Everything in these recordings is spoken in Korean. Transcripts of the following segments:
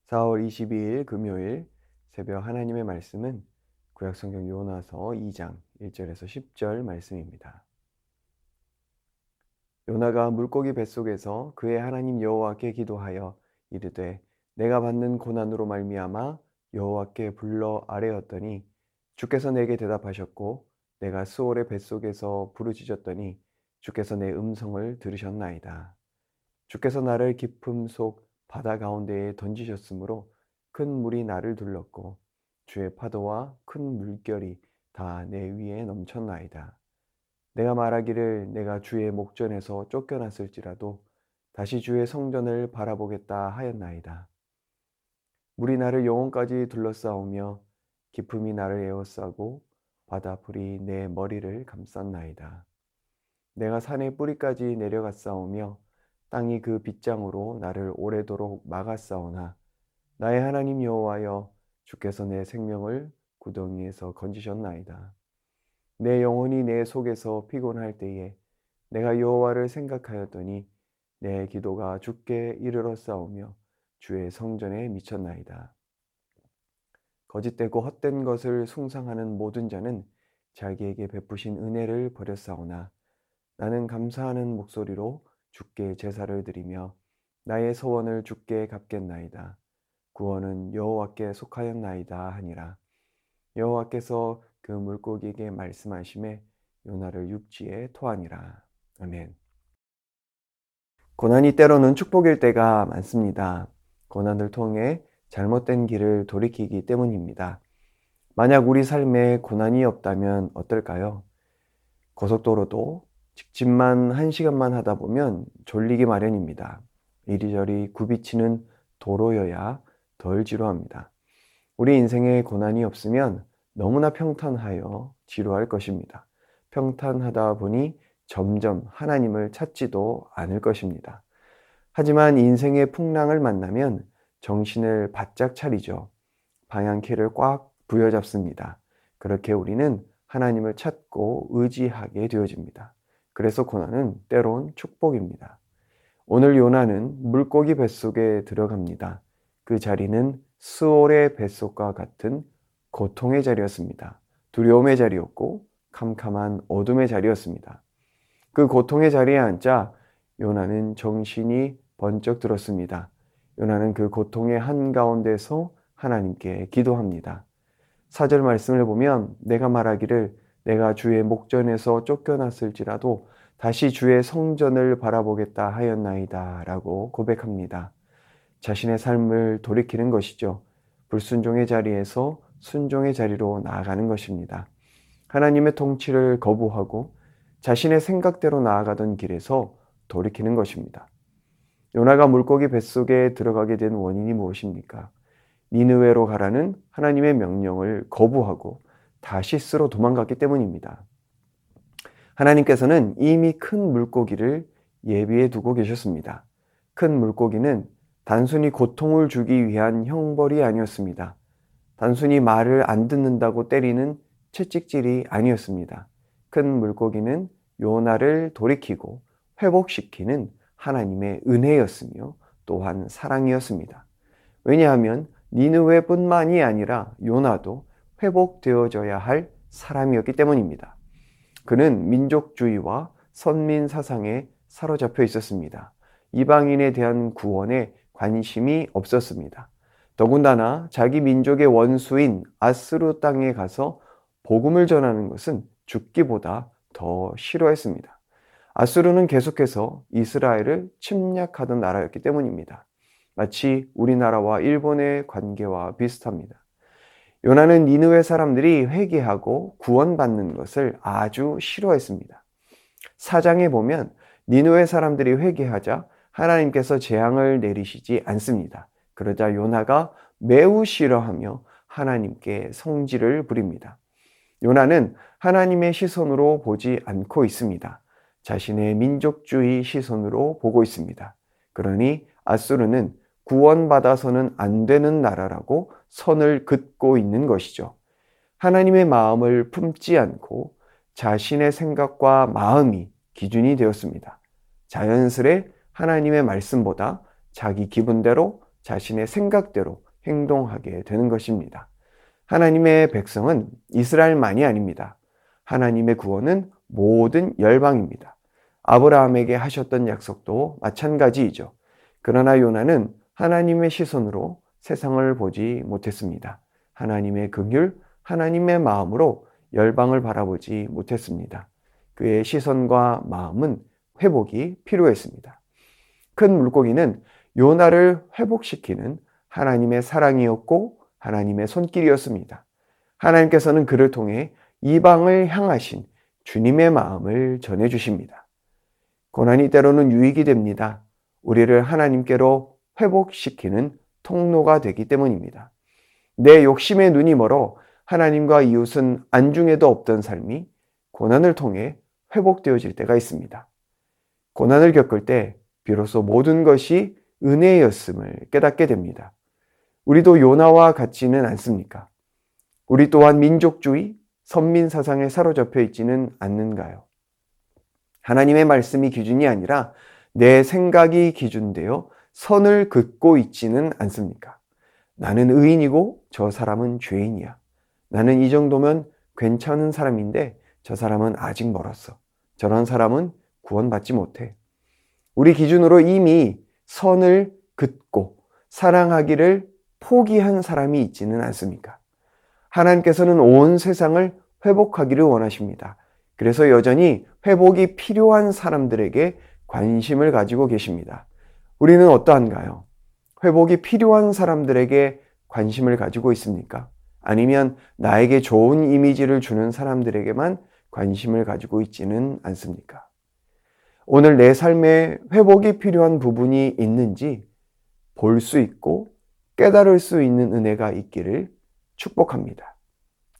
4월 22일 금요일 새벽 하나님의 말씀은 구약성경 요나서 2장 1절에서 10절 말씀입니다. 요나가 물고기 뱃속에서 그의 하나님 여호와께 기도하여 이르되 내가 받는 고난으로 말미암아 여호와께 불러 아뢰었더니 주께서 내게 대답하셨고 내가 수올의 뱃속에서 부르짖었더니 주께서 내 음성을 들으셨나이다. 주께서 나를 깊음 속 바다 가운데에 던지셨으므로 큰 물이 나를 둘렀고 주의 파도와 큰 물결이 다 내 위에 넘쳤나이다. 내가 말하기를 내가 주의 목전에서 쫓겨났을지라도 다시 주의 성전을 바라보겠다 하였나이다. 물이 나를 영혼까지 둘러싸오며 깊음이 나를 에워싸고 바다불이 내 머리를 감쌌나이다. 내가 산의 뿌리까지 내려갔사오며 땅이 그 빗장으로 나를 오래도록 막았사오나 나의 하나님 여호와여 주께서 내 생명을 구덩이에서 건지셨나이다. 내 영혼이 내 속에서 피곤할 때에 내가 여호와를 생각하였더니 내 기도가 주께 이르렀사오며 주의 성전에 미쳤나이다. 거짓되고 헛된 것을 숭상하는 모든 자는 자기에게 베푸신 은혜를 버렸사오나 나는 감사하는 목소리로 주께 제사를 드리며 나의 소원을 주께 갚겠나이다. 구원은 여호와께 속하였나이다 하니라. 여호와께서 그 물고기에게 말씀하심에 요나를 육지에 토하니라. 아멘. 고난이 때로는 축복일 때가 많습니다. 고난을 통해 잘못된 길을 돌이키기 때문입니다. 만약 우리 삶에 고난이 없다면 어떨까요? 고속도로도 직진만 1시간만 하다 보면 졸리기 마련입니다. 이리저리 굽이치는 도로여야 덜 지루합니다. 우리 인생에 고난이 없으면 너무나 평탄하여 지루할 것입니다. 평탄하다 보니 점점 하나님을 찾지도 않을 것입니다. 하지만 인생의 풍랑을 만나면 정신을 바짝 차리죠. 방향키를 꽉 부여잡습니다. 그렇게 우리는 하나님을 찾고 의지하게 되어집니다. 그래서 고난은 때론 축복입니다. 오늘 요나는 물고기 뱃속에 들어갑니다. 그 자리는 스올의 뱃속과 같은 고통의 자리였습니다. 두려움의 자리였고 캄캄한 어둠의 자리였습니다. 그 고통의 자리에 앉자 요나는 정신이 번쩍 들었습니다. 요나는 그 고통의 한가운데서 하나님께 기도합니다. 4절 말씀을 보면 내가 말하기를 내가 주의 목전에서 쫓겨났을지라도 다시 주의 성전을 바라보겠다 하였나이다 라고 고백합니다. 자신의 삶을 돌이키는 것이죠. 불순종의 자리에서 순종의 자리로 나아가는 것입니다. 하나님의 통치를 거부하고 자신의 생각대로 나아가던 길에서 돌이키는 것입니다. 요나가 물고기 뱃속에 들어가게 된 원인이 무엇입니까? 니느웨로 가라는 하나님의 명령을 거부하고 다시스로 도망갔기 때문입니다. 하나님께서는 이미 큰 물고기를 예비해 두고 계셨습니다. 큰 물고기는 단순히 고통을 주기 위한 형벌이 아니었습니다. 단순히 말을 안 듣는다고 때리는 채찍질이 아니었습니다. 큰 물고기는 요나를 돌이키고 회복시키는 하나님의 은혜였으며 또한 사랑이었습니다. 왜냐하면 니느웨뿐만이 아니라 요나도 회복되어져야 할 사람이었기 때문입니다. 그는 민족주의와 선민 사상에 사로잡혀 있었습니다. 이방인에 대한 구원에 관심이 없었습니다. 더군다나 자기 민족의 원수인 아스루 땅에 가서 복음을 전하는 것은 죽기보다 더 싫어했습니다. 아수르는 계속해서 이스라엘을 침략하던 나라였기 때문입니다. 마치 우리나라와 일본의 관계와 비슷합니다. 요나는 니느웨 사람들이 회개하고 구원받는 것을 아주 싫어했습니다. 4장에 보면 니느웨 사람들이 회개하자 하나님께서 재앙을 내리시지 않습니다. 그러자 요나가 매우 싫어하며 하나님께 성질을 부립니다. 요나는 하나님의 시선으로 보지 않고 있습니다. 자신의 민족주의 시선으로 보고 있습니다. 그러니 아수르는 구원받아서는 안 되는 나라라고 선을 긋고 있는 것이죠. 하나님의 마음을 품지 않고 자신의 생각과 마음이 기준이 되었습니다. 자연스레 하나님의 말씀보다 자기 기분대로 자신의 생각대로 행동하게 되는 것입니다. 하나님의 백성은 이스라엘만이 아닙니다. 하나님의 구원은 모든 열방입니다. 아브라함에게 하셨던 약속도 마찬가지이죠. 그러나 요나는 하나님의 시선으로 세상을 보지 못했습니다. 하나님의 긍휼, 하나님의 마음으로 열방을 바라보지 못했습니다. 그의 시선과 마음은 회복이 필요했습니다. 큰 물고기는 요나를 회복시키는 하나님의 사랑이었고 하나님의 손길이었습니다. 하나님께서는 그를 통해 이방을 향하신 주님의 마음을 전해주십니다. 고난이 때로는 유익이 됩니다. 우리를 하나님께로 회복시키는 통로가 되기 때문입니다. 내 욕심의 눈이 멀어 하나님과 이웃은 안중에도 없던 삶이 고난을 통해 회복되어질 때가 있습니다. 고난을 겪을 때 비로소 모든 것이 은혜였음을 깨닫게 됩니다. 우리도 요나와 같지는 않습니까? 우리 또한 민족주의, 선민사상에 사로잡혀 있지는 않는가요? 하나님의 말씀이 기준이 아니라 내 생각이 기준되어 선을 긋고 있지는 않습니까? 나는 의인이고 저 사람은 죄인이야. 나는 이 정도면 괜찮은 사람인데 저 사람은 아직 멀었어. 저런 사람은 구원받지 못해. 우리 기준으로 이미 선을 긋고 사랑하기를 포기한 사람이 있지는 않습니까? 하나님께서는 온 세상을 회복하기를 원하십니다. 그래서 여전히 회복이 필요한 사람들에게 관심을 가지고 계십니다. 우리는 어떠한가요? 회복이 필요한 사람들에게 관심을 가지고 있습니까? 아니면 나에게 좋은 이미지를 주는 사람들에게만 관심을 가지고 있지는 않습니까? 오늘 내 삶에 회복이 필요한 부분이 있는지 볼 수 있고 깨달을 수 있는 은혜가 있기를 축복합니다.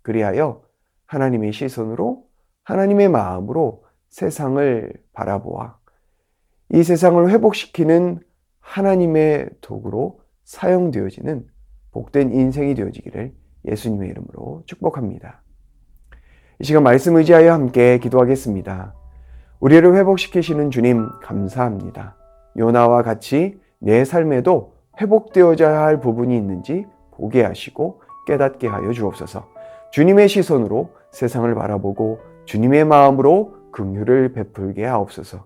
그리하여 하나님의 시선으로 하나님의 마음으로 세상을 바라보아 이 세상을 회복시키는 하나님의 도구로 사용되어지는 복된 인생이 되어지기를 예수님의 이름으로 축복합니다. 이 시간 말씀 의지하여 함께 기도하겠습니다. 우리를 회복시키시는 주님 감사합니다. 요나와 같이 내 삶에도 회복되어져야 할 부분이 있는지 보게 하시고 깨닫게 하여 주옵소서. 주님의 시선으로 세상을 바라보고 주님의 마음으로 긍휼을 베풀게 하옵소서.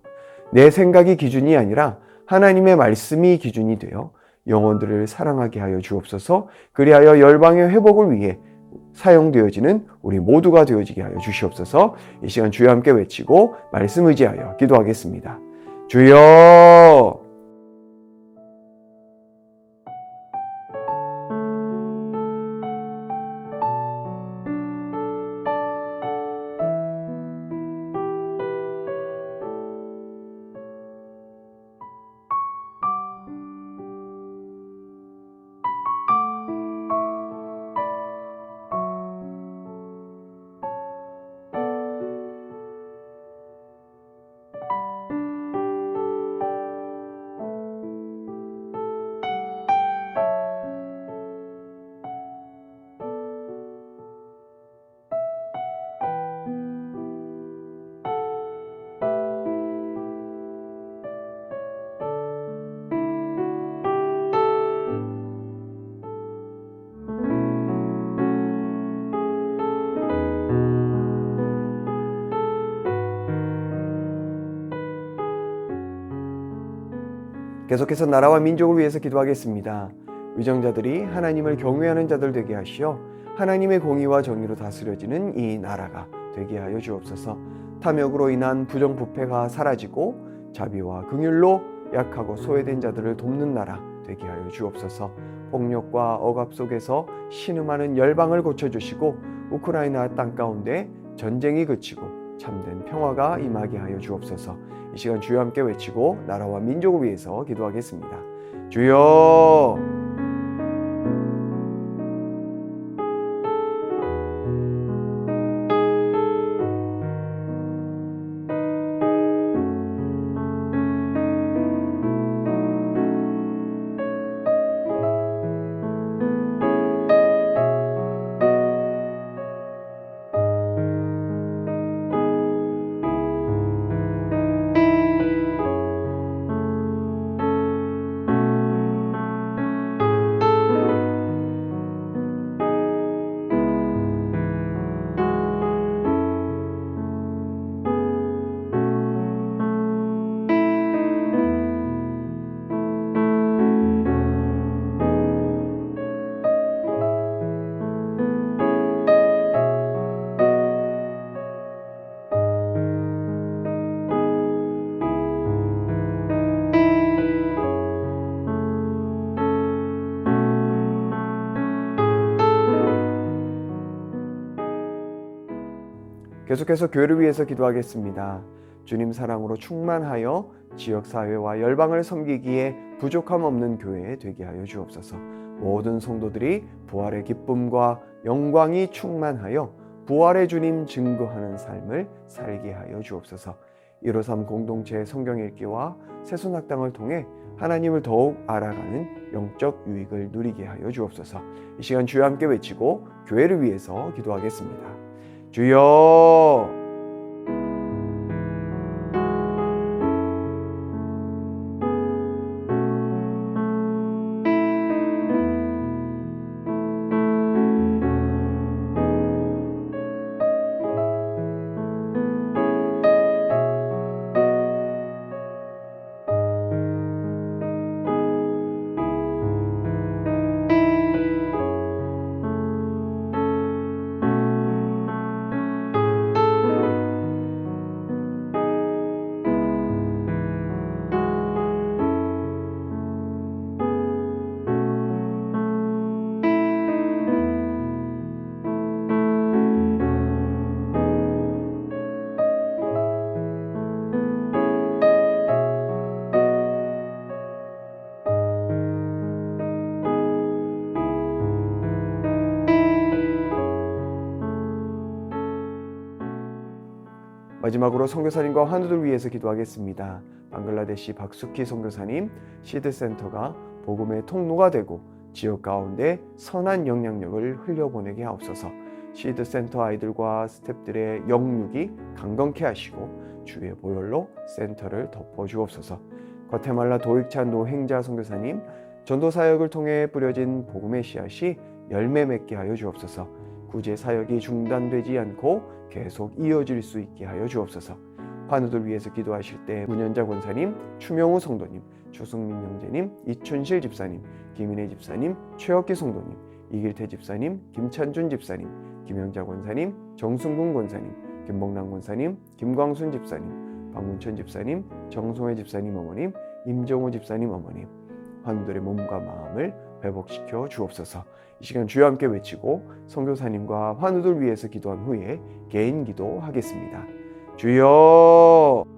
내 생각이 기준이 아니라 하나님의 말씀이 기준이 되어 영혼들을 사랑하게 하여 주옵소서. 그리하여 열방의 회복을 위해 사용되어지는 우리 모두가 되어지게 하여 주시옵소서. 이 시간 주여 함께 외치고 말씀 의지하여 기도하겠습니다. 주여! 계속해서 나라와 민족을 위해서 기도하겠습니다. 위정자들이 하나님을 경외하는 자들 되게 하시어 하나님의 공의와 정의로 다스려지는 이 나라가 되게 하여 주옵소서. 탐욕으로 인한 부정부패가 사라지고 자비와 긍휼로 약하고 소외된 자들을 돕는 나라 되게 하여 주옵소서. 폭력과 억압 속에서 신음하는 열방을 고쳐주시고 우크라이나 땅 가운데 전쟁이 그치고 참된 평화가 임하게 하여 주옵소서. 이 시간 주여 함께 외치고 나라와 민족을 위해서 기도하겠습니다. 주여! 계속해서 교회를 위해서 기도하겠습니다. 주님 사랑으로 충만하여 지역사회와 열방을 섬기기에 부족함 없는 교회 되게 하여 주옵소서. 모든 성도들이 부활의 기쁨과 영광이 충만하여 부활의 주님 증거하는 삶을 살게 하여 주옵소서. 153 공동체의 성경 읽기와 새순학당을 통해 하나님을 더욱 알아가는 영적 유익을 누리게 하여 주옵소서. 이 시간 주여 함께 외치고 교회를 위해서 기도하겠습니다. 주여! 마지막으로 선교사님과 환우들 위해서 기도하겠습니다. 방글라데시 박수키 선교사님, 시드센터가 복음의 통로가 되고 지역 가운데 선한 영향력을 흘려보내게 하옵소서. 시드센터 아이들과 스태프들의 영육이 강건케 하시고 주의 보혈로 센터를 덮어주옵소서. 과테말라 도익찬 노행자 선교사님, 전도사역을 통해 뿌려진 복음의 씨앗이 열매 맺게 하여 주옵소서. 구제 사역이 중단되지 않고 계속 이어질 수 있게 하여 주옵소서. 환우들 위해서 기도하실 때 문현자 권사님, 추명우 성도님, 주승민 형제님, 이춘실 집사님, 김인혜 집사님, 최혁기 성도님, 이길태 집사님, 김찬준 집사님, 김영자 권사님, 정순근 권사님, 김복남 권사님, 김광순 집사님, 박문천 집사님, 정송혜 집사님 어머님, 임정호 집사님 어머님, 환우들의 몸과 마음을 회복시켜 주옵소서. 이 시간 주여 함께 외치고 선교사님과 환우들 위해서 기도한 후에 개인 기도하겠습니다. 주여!